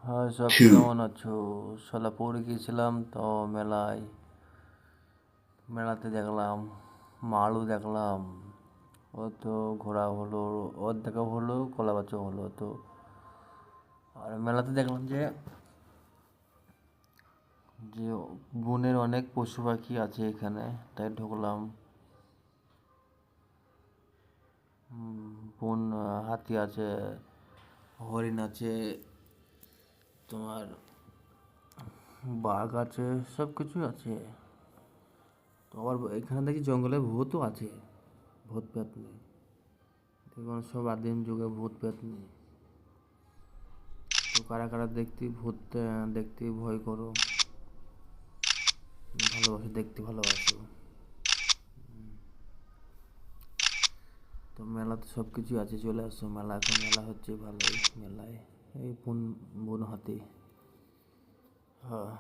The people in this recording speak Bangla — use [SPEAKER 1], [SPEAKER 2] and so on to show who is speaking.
[SPEAKER 1] হ্যাঁ, সব
[SPEAKER 2] two,
[SPEAKER 1] কেমন আছো? সোলাপুর গিয়েছিলাম তো মেলাতে দেখলাম মালু দেখলাম। ও তো ঘোরা হলো, ওর দেখা হলো, কলাবাচও হলো তো। আর মেলাতে দেখলাম যে যে বনের অনেক পশু পাখি আছে এখানে, তাই ঢুকলাম। বন, হাতি আছে, হরিণ আছে, তোমার বাঘ আছে, সব কিছুই আছে। তো আবার এখানে দেখি জঙ্গলে ভূতও আছে। ভূত পেত নেই, দেখুন সব আদিম যুগে ভূত পেত নেই। তো কারা কারা দেখতে ভয় করো, ভালোবাসো, দেখতে ভালোবাসো। তো মেলাতে সব কিছুই আছে, চলে আসছো মেলা। এখন মেলা হচ্ছে ভালোই, মেলায় এই বন হাতি। হ্যাঁ।